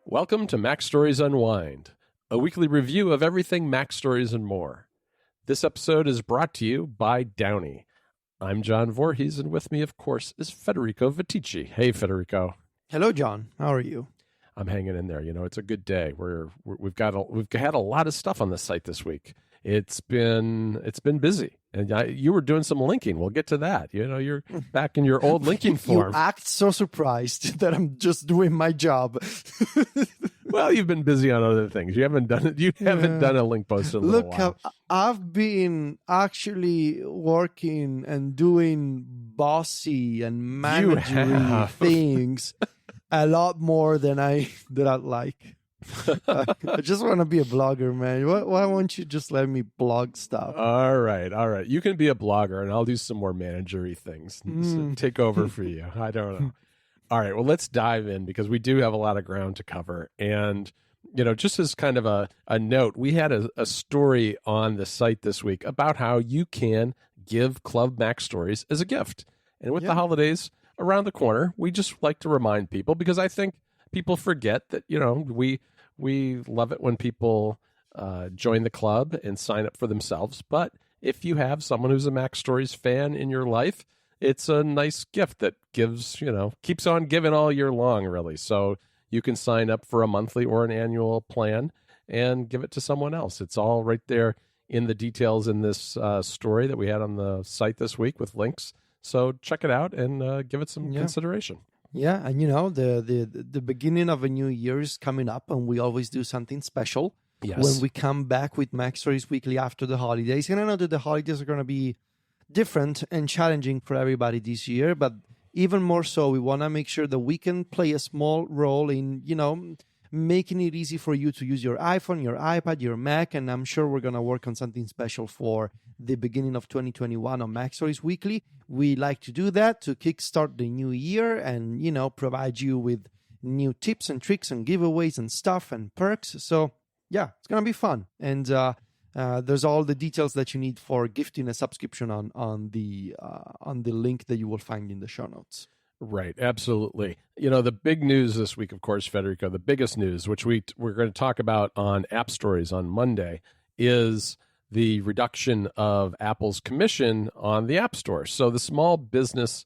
Welcome to MacStories Unwind, a weekly review of everything MacStories and more. This episode is brought to you by Downey. I'm John Voorhees, and with me, of course, is Federico Vitici. Hey, Federico. Hello, John. How are you? I'm hanging in there. You know, it's a good day. We've had a lot of stuff on the site this week. It's been busy, and you were doing some linking. We'll get to that. You know, you're back in your old linking form. You act so surprised that I'm just doing my job. Well, you've been busy on other things. You haven't done it. You haven't done a link post in a little while. Look, I've been actually working and doing bossy and managery things a lot more than I'd like. I just want to be a blogger, man. Why won't you just let me blog stuff? All right. You can be a blogger, and I'll do some more managery things. So take over for you. I don't know. All right, well, let's dive in because we do have a lot of ground to cover. And, you know, just as kind of a note, we had a story on the site this week about how you can give Club MacStories as a gift. And with the holidays around the corner, we just like to remind people, because I think people forget that, you know, we love it when people join the club and sign up for themselves. But if you have someone who's a MacStories fan in your life, it's a nice gift that gives, you know, keeps on giving all year long, really. So you can sign up for a monthly or an annual plan and give it to someone else. It's all right there in the details in this story that we had on the site this week with links. So check it out and give it some consideration. Yeah, and you know, the beginning of a new year is coming up, and we always do something special when we come back with MacStories Weekly after the holidays. And I know that the holidays are going to be different and challenging for everybody this year, but even more so, we want to make sure that we can play a small role in, you know, making it easy for you to use your iPhone, your iPad, your Mac, and I'm sure we're going to work on something special for the beginning of 2021 on MacStories Weekly. We like to do that to kickstart the new year and, you know, provide you with new tips and tricks and giveaways and stuff and perks. So, yeah, it's going to be fun. And there's all the details that you need for gifting a subscription on the link that you will find in the show notes. Right, absolutely. You know, the big news this week, of course, Federico, the biggest news, which we're going to talk about on App Stories on Monday, is the reduction of Apple's commission on the App Store. So the small business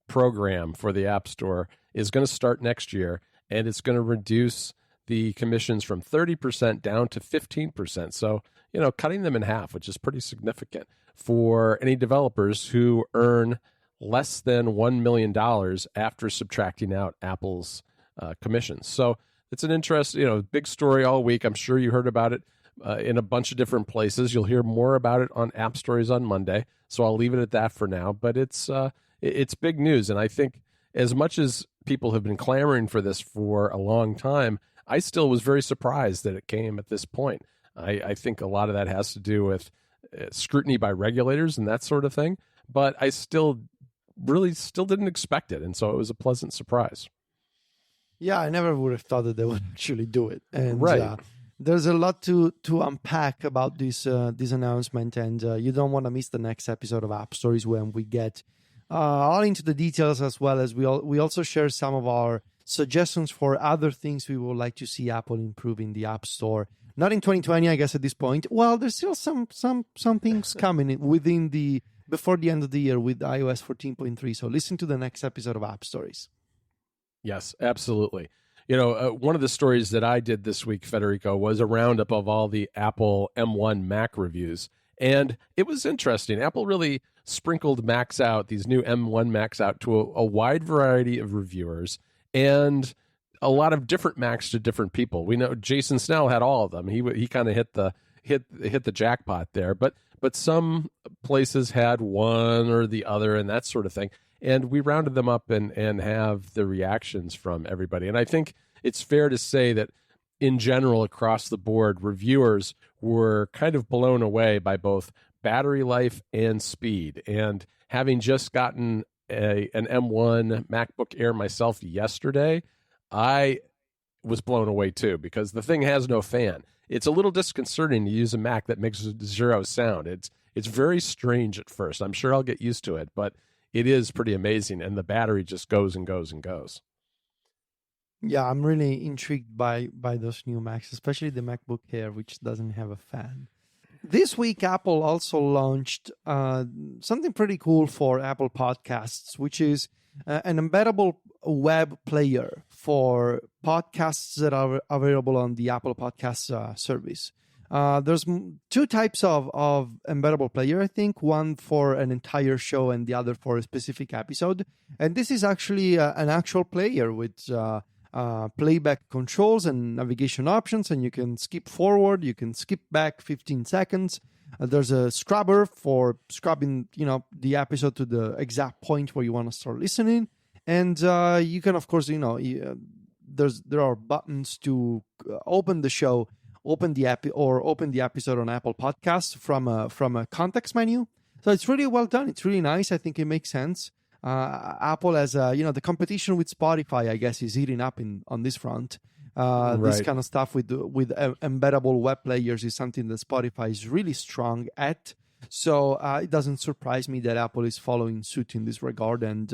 program for the App Store is going to start next year, and it's going to reduce the commissions from 30% down to 15%. So, you know, cutting them in half, which is pretty significant for any developers who earn less than $1 million after subtracting out Apple's commissions. So it's an interesting, you know, big story all week. I'm sure you heard about it in a bunch of different places. You'll hear more about it on App Stories on Monday. So I'll leave it at that for now. But it's big news. And I think as much as people have been clamoring for this for a long time, I still was very surprised that it came at this point. I think a lot of that has to do with scrutiny by regulators and that sort of thing. But I still didn't expect it. And so it was a pleasant surprise. Yeah, I never would have thought that they would actually do it. And right. There's a lot to unpack about this announcement. And you don't want to miss the next episode of App Stories when we get all into the details, as well as we also share some of our suggestions for other things we would like to see Apple improve in the App Store. Not in 2020, I guess, at this point. Well, there's still some things coming before the end of the year with iOS 14.3. So listen to the next episode of App Stories. Yes, absolutely. You know, one of the stories that I did this week, Federico, was a roundup of all the Apple M1 Mac reviews. And it was interesting. Apple really sprinkled Macs out, these new M1 Macs out to a wide variety of reviewers and a lot of different Macs to different people. We know Jason Snell had all of them. He kind of hit the jackpot there. But some places had one or the other and that sort of thing. And we rounded them up and have the reactions from everybody. And I think it's fair to say that in general, across the board, reviewers were kind of blown away by both battery life and speed. And having just gotten an M1 MacBook Air myself yesterday, I was blown away too, because the thing has no fan. It's a little disconcerting to use a Mac that makes zero sound. It's very strange at first. I'm sure I'll get used to it, but it is pretty amazing, and the battery just goes and goes and goes. Yeah, I'm really intrigued by those new Macs, especially the MacBook Air, which doesn't have a fan. This week, Apple also launched something pretty cool for Apple Podcasts, which is an embeddable web player for podcasts that are available on the Apple Podcasts service. There's two types of embeddable player, I think, one for an entire show and the other for a specific episode. And this is actually an actual player with playback controls and navigation options, and you can skip forward, you can skip back 15 seconds. There's a scrubber for scrubbing, the episode to the exact point where you want to start listening. And you can, of course, there are buttons to open the show, open the app, or open the episode on Apple Podcasts from a context menu. So it's really well done. It's really nice. I think it makes sense. Apple has, the competition with Spotify, I guess, is heating up on this front. Right. This kind of stuff with embeddable web players is something that Spotify is really strong at. So it doesn't surprise me that Apple is following suit in this regard. And,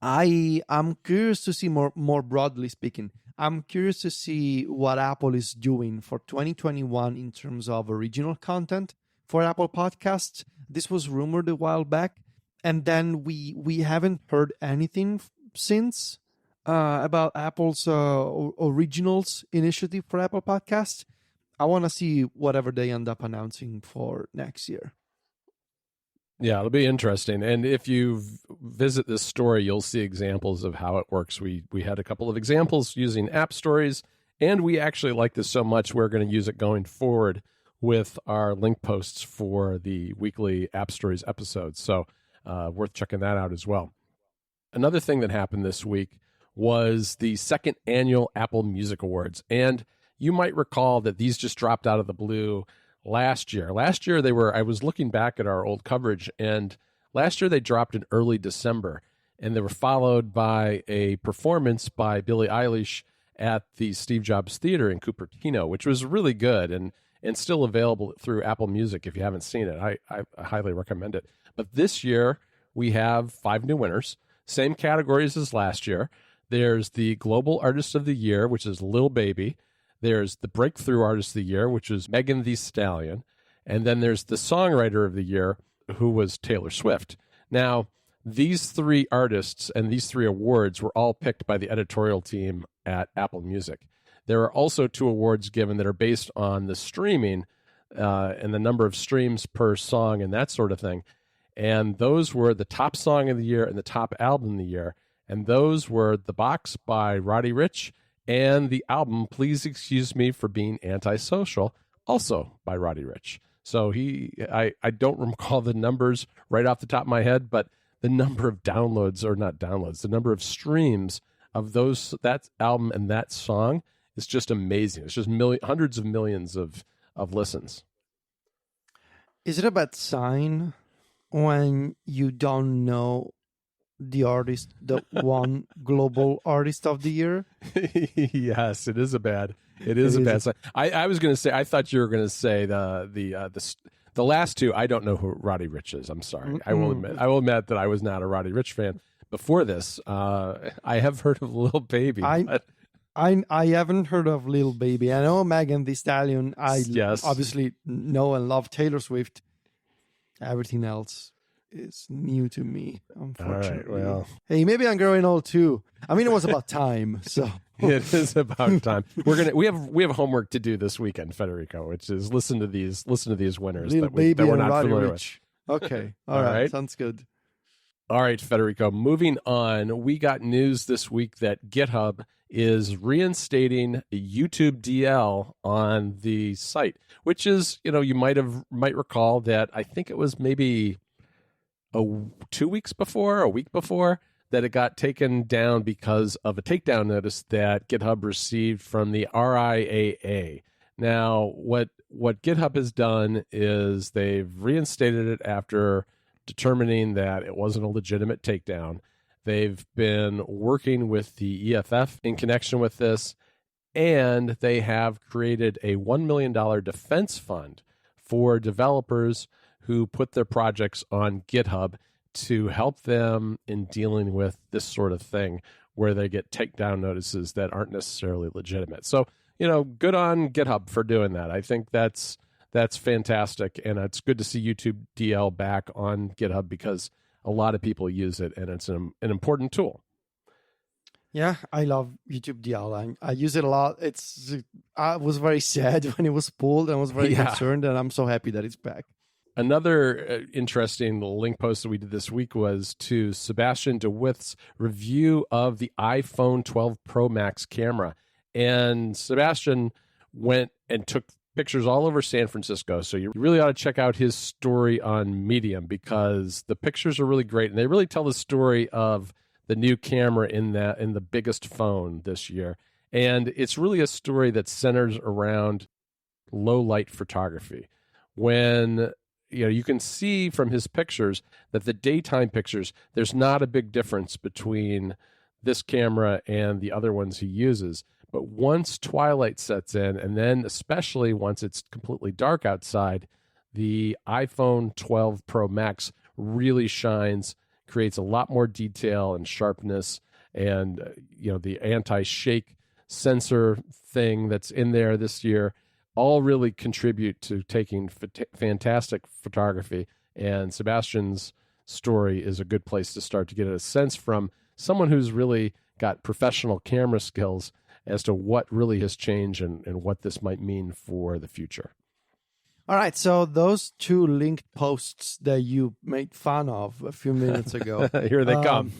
I'm curious to see more broadly speaking. I'm curious to see what Apple is doing for 2021 in terms of original content for Apple Podcasts. This was rumored a while back. And then we haven't heard anything since about Apple's originals initiative for Apple Podcasts. I want to see whatever they end up announcing for next year. Yeah, it'll be interesting. And if you visit this story, you'll see examples of how it works. We had a couple of examples using app stories, and we actually like this so much we're going to use it going forward with our link posts for the weekly App Stories episodes. So worth checking that out as well. Another thing that happened this week was the second annual Apple Music Awards. And you might recall that these just dropped out of the blue last year. Last year, I was looking back at our old coverage, and last year they dropped in early December. And they were followed by a performance by Billie Eilish at the Steve Jobs Theater in Cupertino, which was really good and still available through Apple Music if you haven't seen it. I highly recommend it. But this year, we have 5 new winners, same categories as last year. There's the Global Artist of the Year, which is Lil Baby. There's the Breakthrough Artist of the Year, which is Megan Thee Stallion. And then there's the Songwriter of the Year, who was Taylor Swift. Now, these 3 artists and these 3 awards were all picked by the editorial team at Apple Music. There are also 2 awards given that are based on the streaming and the number of streams per song and that sort of thing. And those were the top song of the year and the top album of the year. And those were The Box by Roddy Ricch and the album Please Excuse Me for Being Antisocial, also by Roddy Ricch. So I don't recall the numbers right off the top of my head, but the number of the number of streams of that album and that song is just amazing. It's just hundreds of millions of listens. Is it a bad sign when you don't know the artist that won Global Artist of the Year? Yes, it is a bad sign. I was going to say, I thought you were going to say the last 2. I don't know who Roddy Ricch is. I'm sorry. Mm-hmm. I will admit that I was not a Roddy Ricch fan before this. I have heard of Lil Baby. I haven't heard of Lil Baby. I know Megan Thee Stallion. Yes. Obviously know and love Taylor Swift. Everything else is new to me, unfortunately. All right, well. Hey, maybe I'm growing old too. I mean, it was about time. So it is about time. We have homework to do this weekend, Federico, which is listen to these winners Lil that Baby we're and not Roddy familiar Ricch. With. Okay, all right, sounds good. All right, Federico. Moving on, we got news this week that GitHub is reinstating YouTube DL on the site, which is, you might recall that I think it was maybe 2 weeks before, a week before, that it got taken down because of a takedown notice that GitHub received from the RIAA. Now, what GitHub has done is they've reinstated it after determining that it wasn't a legitimate takedown. They've been working with the EFF in connection with this, and they have created a $1 million defense fund for developers who put their projects on GitHub to help them in dealing with this sort of thing, where they get takedown notices that aren't necessarily legitimate. So, good on GitHub for doing that. I think that's fantastic, and it's good to see YouTube DL back on GitHub because a lot of people use it, and it's an important tool. Yeah, I love YouTube DL. I use it a lot. I was very sad when it was pulled. I was very concerned, and I'm so happy that it's back. Another interesting link post that we did this week was to Sebastian DeWitt's review of the iPhone 12 Pro Max camera. And Sebastian went and took pictures all over San Francisco. So you really ought to check out his story on Medium because the pictures are really great. And they really tell the story of the new camera in the biggest phone this year. And it's really a story that centers around low light photography. When you can see from his pictures that the daytime pictures, there's not a big difference between this camera and the other ones he uses. But once twilight sets in, and then especially once it's completely dark outside, the iPhone 12 Pro Max really shines, creates a lot more detail and sharpness, and the anti-shake sensor thing that's in there this year all really contribute to taking fantastic photography. And Sebastian's story is a good place to start to get a sense from someone who's really got professional camera skills as to what really has changed and what this might mean for the future. All right, so those two linked posts that you made fun of a few minutes ago. Here they come.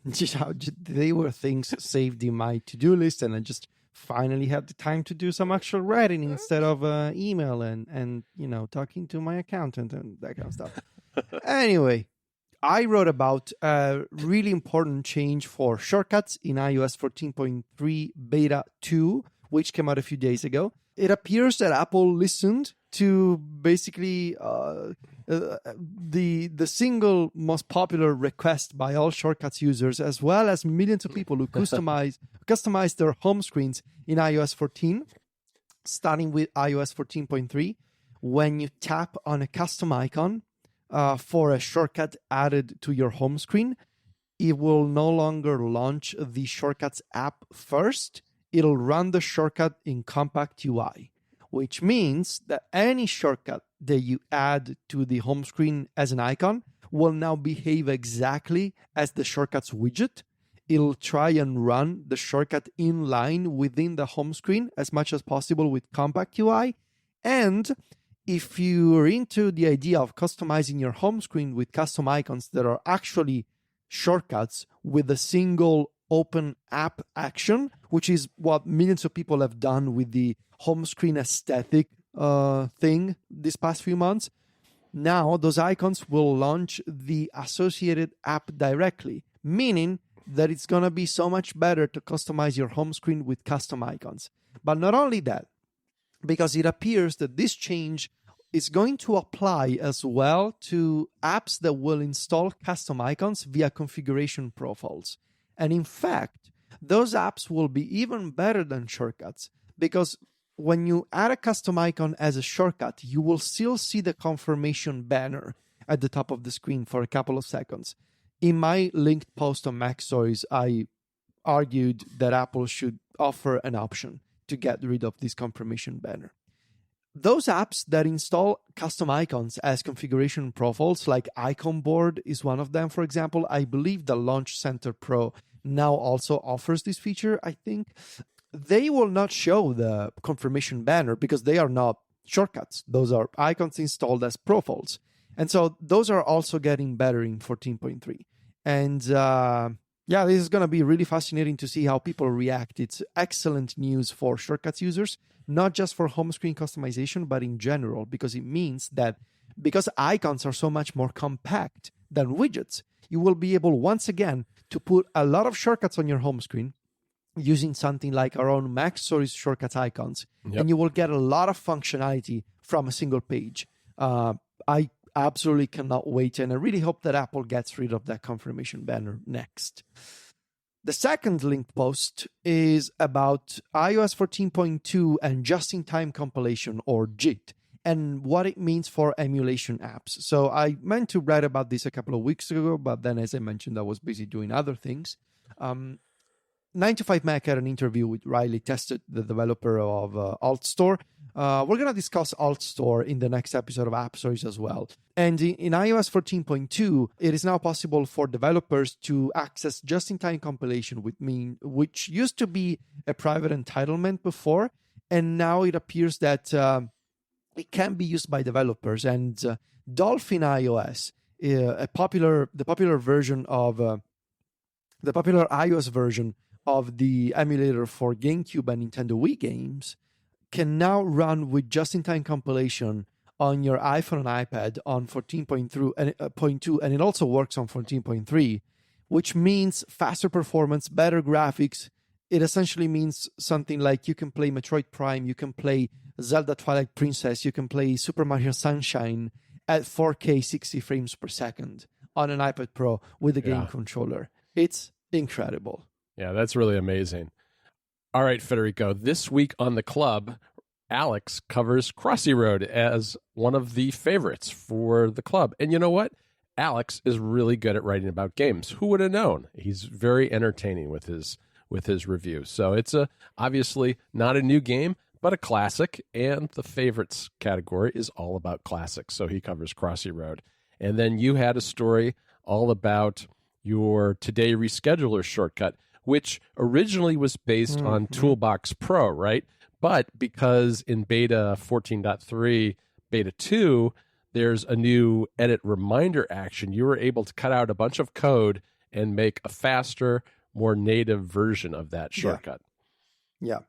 They were things saved in my to-do list, and I just finally had the time to do some actual writing instead of email and talking to my accountant and that kind of stuff. Anyway, I wrote about a really important change for shortcuts in iOS 14.3 Beta 2, which came out a few days ago. It appears that Apple listened to basically the single most popular request by all shortcuts users, as well as millions of people who customize their home screens in iOS 14, starting with iOS 14.3. When you tap on a custom icon for a shortcut added to your home screen, it will no longer launch the Shortcuts app first. It'll run the shortcut in Compact UI, which means that any shortcut that you add to the home screen as an icon will now behave exactly as the Shortcuts widget. It'll try and run the shortcut in line within the home screen as much as possible with Compact UI. And if you're into the idea of customizing your home screen with custom icons that are actually shortcuts with a single open app action, which is what millions of people have done with the home screen aesthetic thing this past few months, now those icons will launch the associated app directly, meaning that it's going to be so much better to customize your home screen with custom icons. But not only that, because it appears that this change is going to apply as well to apps that will install custom icons via configuration profiles. And in fact, those apps will be even better than shortcuts, because when you add a custom icon as a shortcut, you will still see the confirmation banner at the top of the screen for a couple of seconds. In my linked post on MacStories, I argued that Apple should offer an option to get rid of this confirmation banner. Those apps that install custom icons as configuration profiles, like Icon Board is one of them, for example. I believe the Launch Center Pro now also offers this feature, I think. They will not show the confirmation banner because they are not shortcuts. Those are icons installed as profiles. And so those are also getting better in 14.3. And this is going to be really fascinating to see how people react. It's excellent news for shortcuts users, not just for home screen customization, but in general, because it means that because icons are so much more compact than widgets, you will be able once again to put a lot of shortcuts on your home screen using something like our own MacStories shortcuts icons, and you will get a lot of functionality from a single page. I absolutely cannot wait, and I really hope that Apple gets rid of that confirmation banner next. The second linked post is about iOS 14.2 and just-in-time compilation, or JIT, and what it means for emulation apps. So I meant to write about this a couple of weeks ago, but then, as I mentioned, I was busy doing other things. 9 to 5 Mac had an interview with Riley Tested, the developer of AltStore. We're going to discuss AltStore in the next episode of App Stories as well. And in iOS 14.2, it is now possible for developers to access just-in-time compilation, which used to be a private entitlement before. And now it appears that it can be used by developers. And Dolphin iOS, the popular version of the popular iOS version of the emulator for GameCube and Nintendo Wii games, can now run with just-in-time compilation on your iPhone and iPad on 14.2, and it also works on 14.3, which means faster performance, better graphics. It essentially means something like you can play Metroid Prime, you can play Zelda Twilight Princess, you can play Super Mario Sunshine at 4K 60 frames per second on an iPad Pro with a game controller. It's incredible. Yeah, that's really amazing. All right, Federico, this week on the club, Alex covers Crossy Road as one of the favorites for the club. And you know what? Alex is really good at writing about games. Who would have known? He's very entertaining with his review. So it's obviously not a new game, but a classic. And the favorites category is all about classics. So he covers Crossy Road. And then you had a story all about your Today ReScheduler shortcut, which originally was based on Toolbox Pro, right? But because in beta 14.3, beta 2, there's a new edit reminder action, you were able to cut out a bunch of code and make a faster, more native version of that shortcut. Yeah.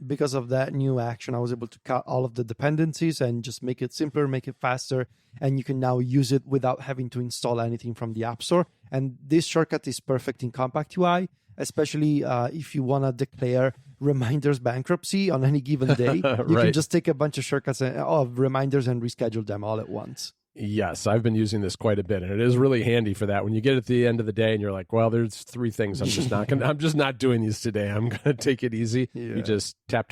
Because of that new action, I was able to cut all of the dependencies and just make it simpler, make it faster, and you can now use it without having to install anything from the App Store. And this shortcut is perfect in Compact UI, especially if you want to declare reminders bankruptcy on any given day. You can just take a bunch of shortcuts of reminders and reschedule them all at once. Yes, I've been using this quite a bit, and it is really handy for that. When you get at the end of the day and you're like, well, there's 3 things I'm just not doing these today. I'm going to take it easy. Yeah. You just tap,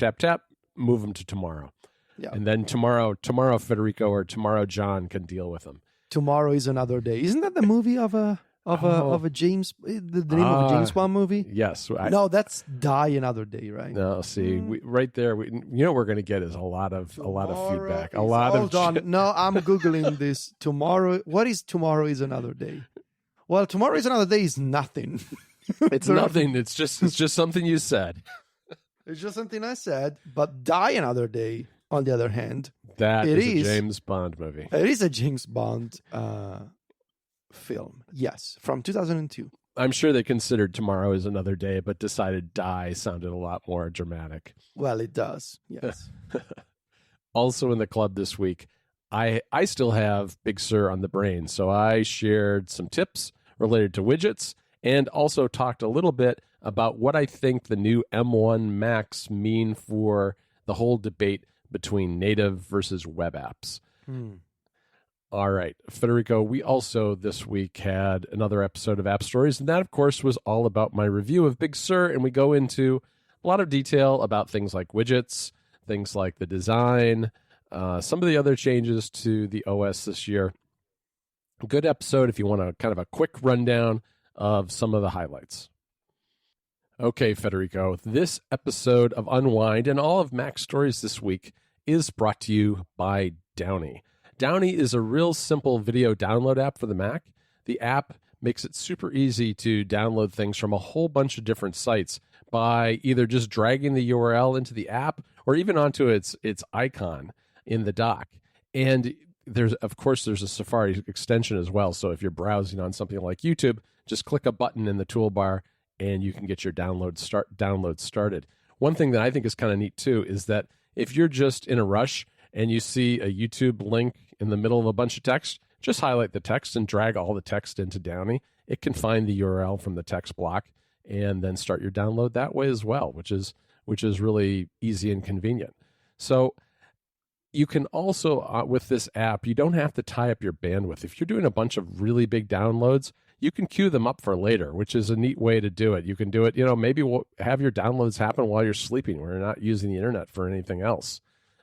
move them to tomorrow. Yeah. And then tomorrow Federico or tomorrow John can deal with them. Tomorrow is another day. Isn't that the movie of a James, the name of a James Bond movie? Yes. No, that's Die Another Day, right? No, see, right there, you know what we're going to get is a lot of feedback. Hold on. No, I'm Googling this. Tomorrow, what is Tomorrow is Another Day? Well, Tomorrow is Another Day is nothing. It's nothing. It's just something you said. It's just something I said. But Die Another Day, on the other hand, that is a James Bond movie. It is a James Bond film, yes, from 2002. I'm sure they considered Tomorrow is Another Day, but decided Die sounded a lot more dramatic. Well, it does, yes. Also in the club this week, I still have Big Sur on the brain, so I shared some tips related to widgets and also talked a little bit about what I think the new M1 Macs mean for the whole debate between native versus web apps. All right, Federico, we also this week had another episode of App Stories, and that, of course, was all about my review of Big Sur, and we go into a lot of detail about things like widgets, things like the design, some of the other changes to the OS this year. A good episode if you want a kind of a quick rundown of some of the highlights. Okay, Federico, this episode of Unwind and all of MacStories this week is brought to you by Downy. Downy is a real simple video download app for the Mac. The app makes it super easy to download things from a whole bunch of different sites by either just dragging the URL into the app or even onto its icon in the dock. And there's a Safari extension as well. So if you're browsing on something like YouTube, just click a button in the toolbar and you can get your download started. One thing that I think is kind of neat too is that if you're just in a rush and you see a YouTube link in the middle of a bunch of text, just highlight the text and drag all the text into Downy. It can find the URL from the text block and then start your download that way as well, which is really easy and convenient. So you can also, with this app, you don't have to tie up your bandwidth. If you're doing a bunch of really big downloads, you can queue them up for later, which is a neat way to do it. You can do it, maybe have your downloads happen while you're sleeping, where you're not using the internet for anything else.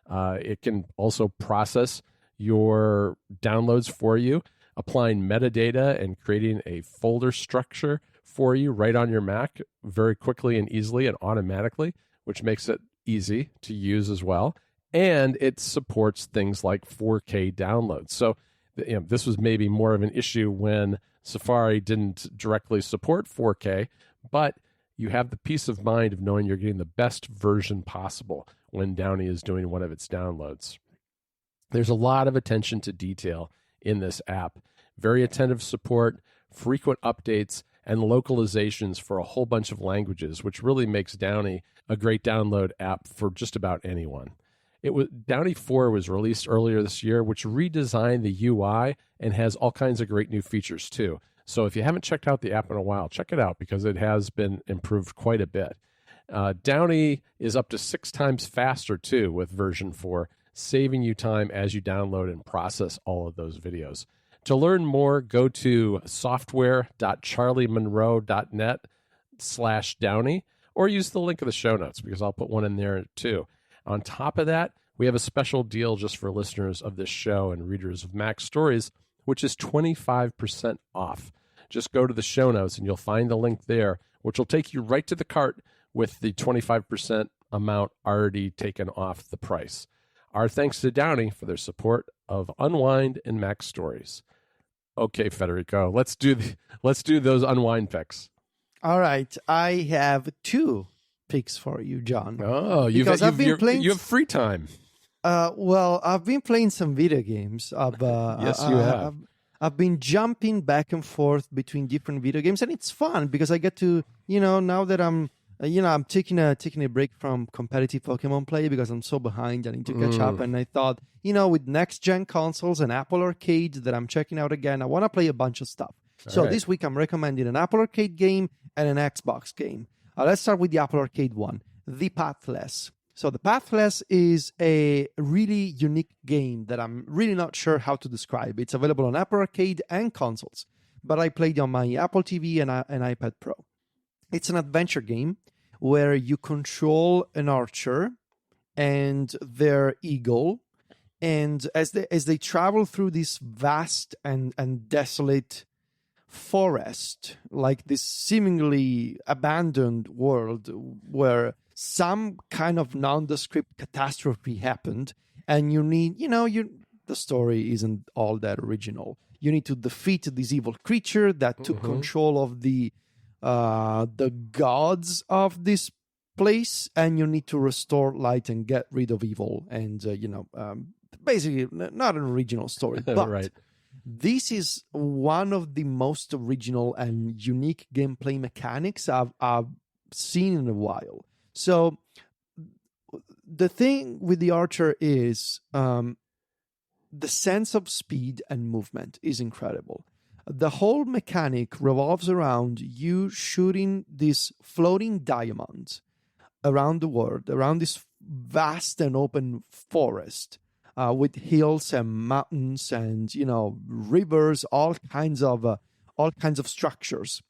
It can also process your downloads for you, applying metadata and creating a folder structure for you right on your Mac very quickly and easily and automatically, which makes it easy to use as well. And it supports things like 4K downloads. So this was maybe more of an issue when Safari didn't directly support 4K, but you have the peace of mind of knowing you're getting the best version possible when Downy is doing one of its downloads. There's a lot of attention to detail in this app. Very attentive support, frequent updates, and localizations for a whole bunch of languages, which really makes Downy a great download app for just about anyone. Downy 4 was released earlier this year, which redesigned the UI and has all kinds of great new features too. So if you haven't checked out the app in a while, check it out because it has been improved quite a bit. Downy is up to 6 times faster too with version 4, saving you time as you download and process all of those videos. To learn more, go to software.charliemonroe.net/Downy or use the link in the show notes because I'll put one in there too. On top of that, we have a special deal just for listeners of this show and readers of MacStories, which is 25% off. Just go to the show notes and you'll find the link there, which will take you right to the cart with the 25% amount already taken off the price. Our thanks to Downy for their support of Unwind and MacStories. Okay, Federico, let's do those Unwind picks. All right, I have 2 picks for you, John. Oh, you have free time. Well, I've been playing some video games. Yes, you have. I've been jumping back and forth between different video games, and it's fun because I get to, now that I'm taking a break from competitive Pokemon play because I'm so behind. I need to catch up, and I thought, with next-gen consoles and Apple Arcade that I'm checking out again, I want to play a bunch of stuff. So this week I'm recommending an Apple Arcade game and an Xbox game. Let's start with the Apple Arcade one, The Pathless. So The Pathless is a really unique game that I'm really not sure how to describe. It's available on Apple Arcade and consoles, but I played on my Apple TV and an iPad Pro. It's an adventure game where you control an archer and their eagle, and as they travel through this vast and desolate forest, like this seemingly abandoned world where some kind of nondescript catastrophe happened, and you need, the story isn't all that original. You need to defeat this evil creature that took control of the gods of this place, and you need to restore light and get rid of evil. And basically, not an original story, but right. This is one of the most original and unique gameplay mechanics I've seen in a while. So the thing with the archer is the sense of speed and movement is incredible. The whole mechanic revolves around you shooting these floating diamonds around the world, around this vast and open forest with hills and mountains and rivers, all kinds of structures.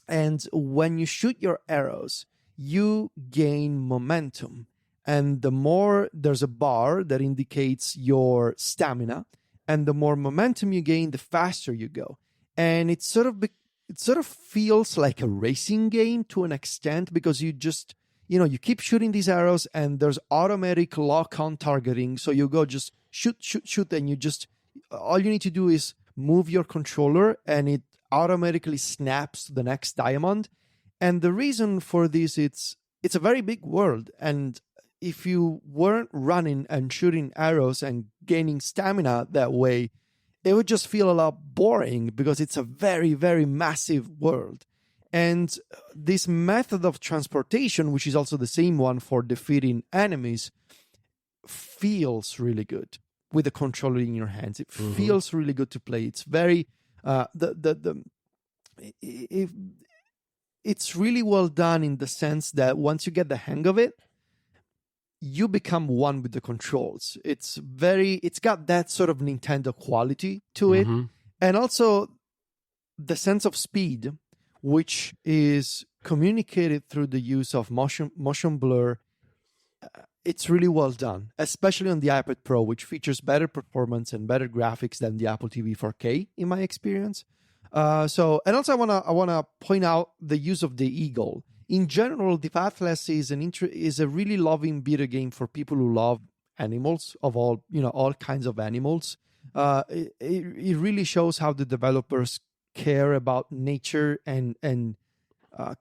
And when you shoot your arrows, you gain momentum. And the more there's a bar that indicates your stamina, and the more momentum you gain, the faster you go. And it sort of feels like a racing game to an extent, because you just, you keep shooting these arrows and there's automatic lock-on targeting. So you go just shoot, and you just, all you need to do is move your controller and it automatically snaps to the next diamond. And the reason for this, it's a very big world. And if you weren't running and shooting arrows and gaining stamina that way, it would just feel a lot boring because it's a very, very massive world. And this method of transportation, which is also the same one for defeating enemies, feels really good with the controller in your hands. It feels really good to play. It's very it's really well done in the sense that once you get the hang of it, you become one with the controls. It's got that sort of Nintendo quality to it. And also the sense of speed, which is communicated through the use of motion blur. It's really well done, especially on the iPad Pro, which features better performance and better graphics than the Apple TV 4K, in my experience. And also I wanna point out the use of the eagle. In general, the Pathless is a really loving video game for people who love animals of all kinds of animals. It really shows how the developers care about nature and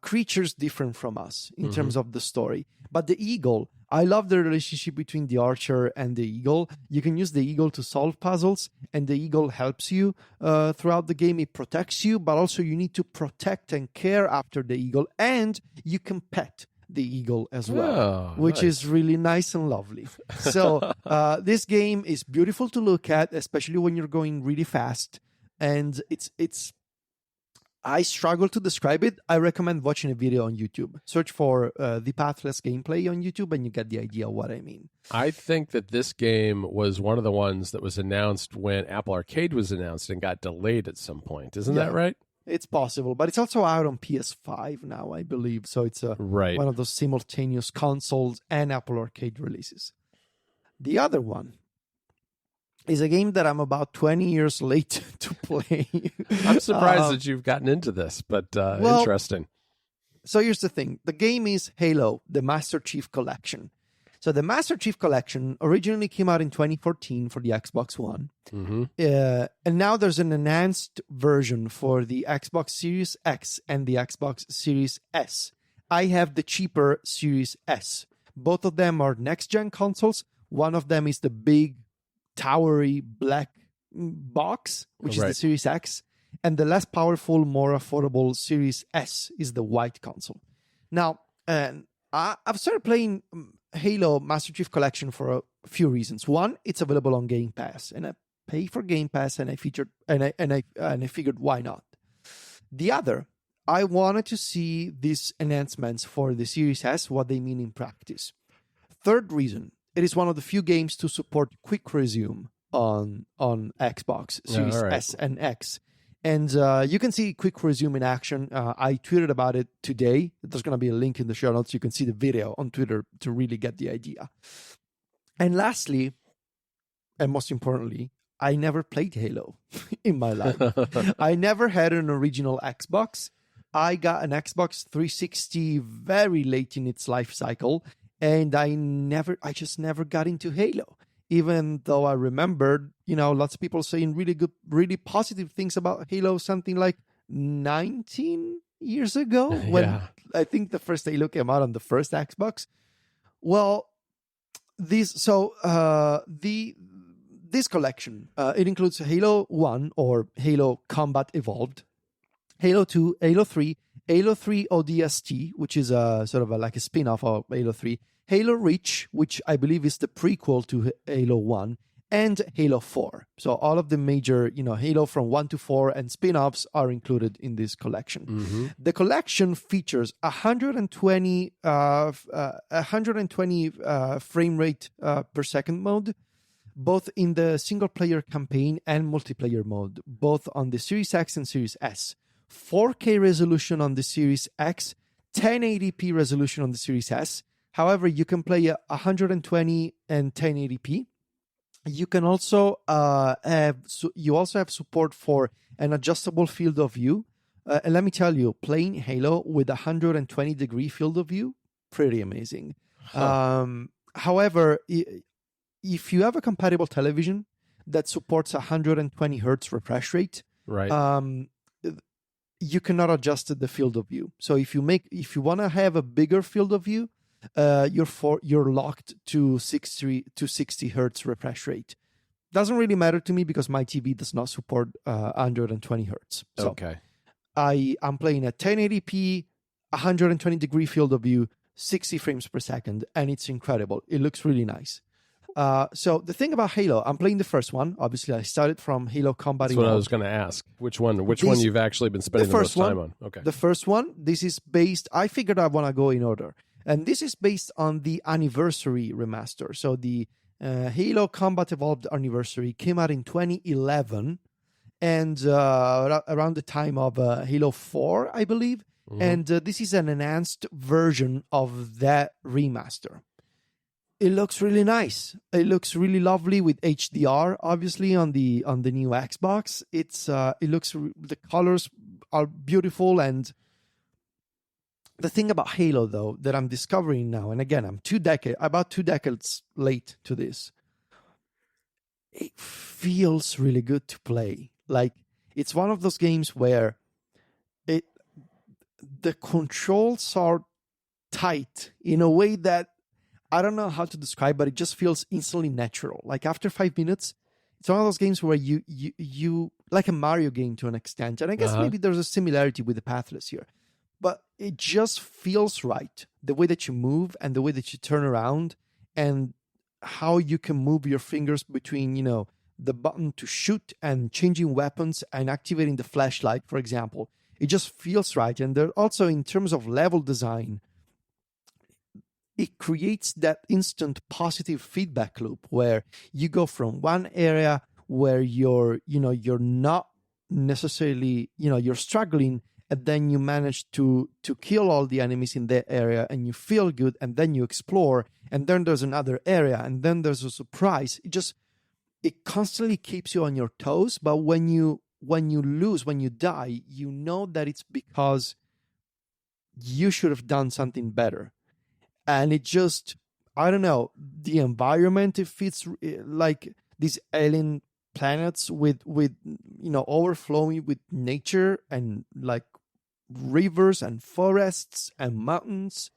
creatures different from us in terms of the story. But the eagle, I love the relationship between the archer and the eagle. You can use the eagle to solve puzzles, and the eagle helps you throughout the game. It protects you, but also you need to protect and care after the eagle, and you can pet the eagle as well, which is really nice and lovely. So this game is beautiful to look at, especially when you're going really fast, and it's I struggle to describe it. I recommend watching a video on YouTube. Search for the Pathless gameplay on YouTube, and you get the idea of what I mean. I think that this game was one of the ones that was announced when Apple Arcade was announced and got delayed at some point. Isn't that right? It's possible, but it's also out on PS5 now, I believe. So it's one of those simultaneous consoles and Apple Arcade releases. The other one is a game that I'm about 20 years late to play. I'm surprised that you've gotten into this, but interesting. So here's the thing. The game is Halo, the Master Chief Collection. So the Master Chief Collection originally came out in 2014 for the Xbox One. And now there's an enhanced version for the Xbox Series X and the Xbox Series S. I have the cheaper Series S. Both of them are next-gen consoles. One of them is the big towery black box, which is the Series X, and the less powerful, more affordable Series S is the white console. Now, I've started playing Halo Master Chief Collection for a few reasons. One, it's available on Game Pass, and I pay for Game Pass, and I figured why not. The other, I wanted to see these enhancements for the Series S, what they mean in practice. Third reason, it is one of the few games to support Quick Resume on Xbox Series S and X. And you can see Quick Resume in action. I tweeted about it today. There's going to be a link in the show notes. You can see the video on Twitter to really get the idea. And lastly, and most importantly, I never played Halo in my life. I never had an original Xbox. I got an Xbox 360 very late in its life cycle. And I just never got into Halo, even though I remembered, lots of people saying really good, really positive things about Halo something like 19 years ago when I think the first Halo came out on the first Xbox. Well, this collection, it includes Halo 1 or Halo Combat Evolved, Halo 2, Halo 3, Halo 3 ODST, which is like a spin-off of Halo 3, Halo Reach, which I believe is the prequel to Halo 1, and Halo 4. So all of the major, Halo from 1 to 4 and spin-offs are included in this collection. The collection features 120 frame rate per second mode, both in the single-player campaign and multiplayer mode, both on the Series X and Series S. 4K resolution on the Series X, 1080p resolution on the Series S. However, you can play 120 and 1080p. You can also have support for an adjustable field of view. And let me tell you, playing Halo with 120 degree field of view, pretty amazing. However, if you have a compatible television that supports 120 hertz refresh rate, you cannot adjust the field of view. So if you want to have a bigger field of view, you're locked to 60 hertz refresh rate. Doesn't really matter to me because my TV does not support 120 hertz. So okay. I'm playing at 1080p, 120 degree field of view, 60 frames per second, and it's incredible. It looks really nice. So the thing about Halo, I'm playing the first one. Obviously, I started from Halo Combat Evolved. That's what I was going to ask. Which one you've actually been spending the most time on? Okay. The first one, this is based, I figured I want to go in order. And this is based on the Anniversary remaster. So the Halo Combat Evolved Anniversary came out in 2011 and around the time of Halo 4, I believe. And this is an enhanced version of that remaster. it looks really nice. It looks really lovely with HDR, obviously on the new Xbox. The colors are beautiful, and the thing about Halo though that I'm discovering now, and again I'm about 2 decades late to this. It feels really good to play. Like, it's one of those games where the controls are tight in a way that I don't know how to describe, but it just feels instantly natural. Like, after 5 minutes, it's one of those games where you like a Mario game to an extent. And I guess maybe there's a similarity with the pathless here. But it just feels right. The way that you move and the way that you turn around and how you can move your fingers between, the button to shoot and changing weapons and activating the flashlight, for example. It just feels right. And there also, in terms of level design, it creates that instant positive feedback loop where you go from one area where you're not necessarily, you're struggling, and then you manage to kill all the enemies in that area and you feel good, and then you explore, and then there's another area, and then there's a surprise. It constantly keeps you on your toes, but when you lose, when you die, you know that it's because you should have done something better. And it just, I don't know, the environment, it fits like these alien planets with overflowing with nature and like rivers and forests and mountains.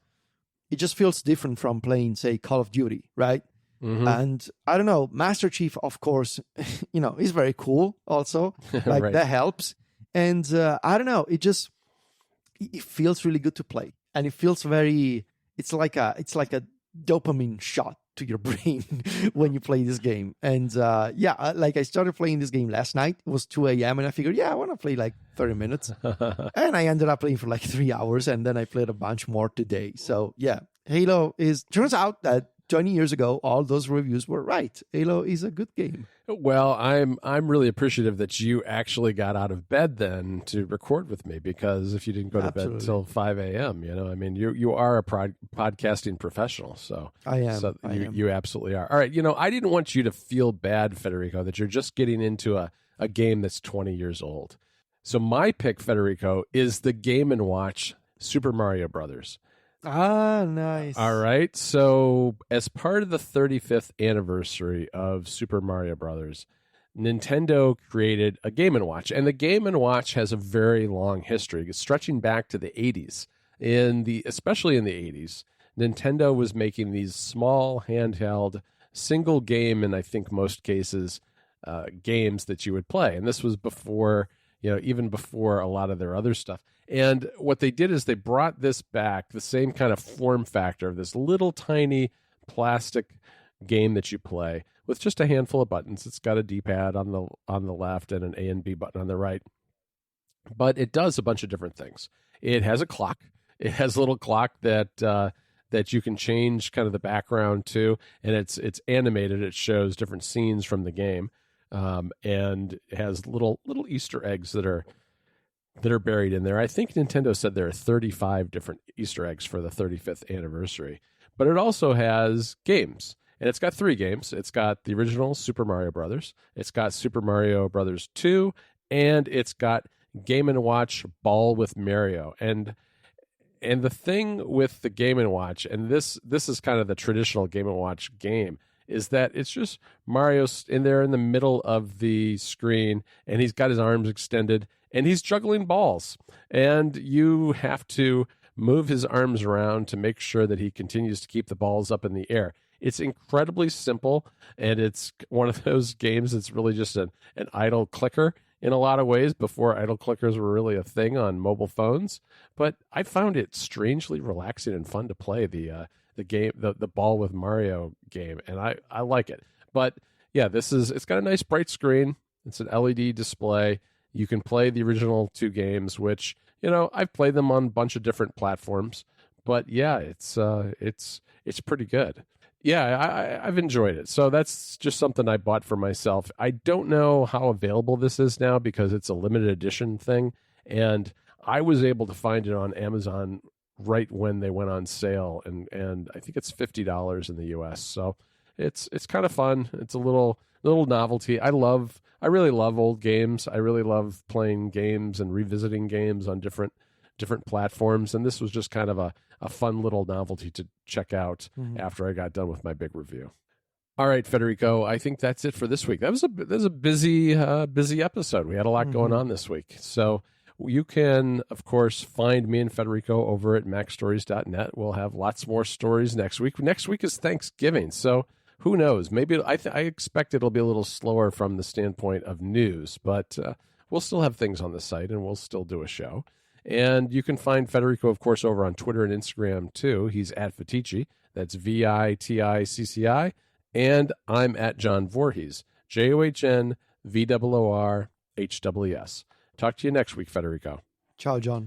It just feels different from playing, say, Call of Duty, right? Mm-hmm. And I don't know, Master Chief, of course, is very cool also. Like right. That helps. And I don't know, it feels really good to play. And it feels very, it's like a dopamine shot to your brain when you play this game. And like I started playing this game last night. It was 2 a.m. and I figured, I want to play like 30 minutes. And I ended up playing for like 3 hours, and then I played a bunch more today. So yeah, Halo turns out that 20 years ago, all those reviews were right. Halo is a good game. Well, I'm really appreciative that you actually got out of bed then to record with me, because if you didn't go to bed until 5 a.m., I mean, you are a podcasting professional. So I am. So you absolutely are. All right. I didn't want you to feel bad, Federico, that you're just getting into a game that's 20 years old. So my pick, Federico, is the Game & Watch Super Mario Brothers. Ah, nice. All right. So as part of the 35th anniversary of Super Mario Brothers, Nintendo created a Game & Watch. And the Game & Watch has a very long history, stretching back to the 80s. Especially in the 80s, Nintendo was making these small, handheld, single game, in I think most cases, games that you would play. And this was before, even before a lot of their other stuff. And what they did is they brought this back, the same kind of form factor of this little tiny plastic game that you play with just a handful of buttons. It's got a D-pad on the left and an A and B button on the right. But it does a bunch of different things. It has a clock. It has a little clock that you can change kind of the background to, and it's animated. It shows different scenes from the game, and it has little Easter eggs that are buried in there. I think Nintendo said there are 35 different Easter eggs for the 35th anniversary. But it also has games. And it's got 3 games. It's got the original Super Mario Brothers. It's got Super Mario Brothers 2. And it's got Game & Watch Ball with Mario. And the thing with the Game & Watch, and this is kind of the traditional Game & Watch game, is that it's just Mario in there in the middle of the screen, and he's got his arms extended, and he's juggling balls. And you have to move his arms around to make sure that he continues to keep the balls up in the air. It's incredibly simple, and it's one of those games that's really just an idle clicker in a lot of ways, before idle clickers were really a thing on mobile phones. But I found it strangely relaxing and fun to play the game, the Ball with Mario game, and I like it. But yeah, it's got a nice bright screen. It's an LED display. You can play the original 2 games, which, I've played them on a bunch of different platforms. But yeah, it's pretty good. Yeah, I've enjoyed it. So that's just something I bought for myself. I don't know how available this is now because it's a limited edition thing. And I was able to find it on Amazon right when they went on sale, and I think it's $50 in the US. So it's kind of fun. It's a little novelty. I really love old games. I really love playing games and revisiting games on different platforms, and this was just kind of a fun little novelty to check out after I got done with my big review. All right, Federico, I think that's it for this week. That was a busy episode. We had a lot going on this week. So you can, of course, find me and Federico over at MacStories.net. We'll have lots more stories next week. Next week is Thanksgiving, so who knows? Maybe I expect it'll be a little slower from the standpoint of news, but we'll still have things on the site, and we'll still do a show. And you can find Federico, of course, over on Twitter and Instagram, too. He's at Viticci. That's VITICCI. And I'm at John Voorhees, JOHNVOORHWS. Talk to you next week, Federico. Ciao, John.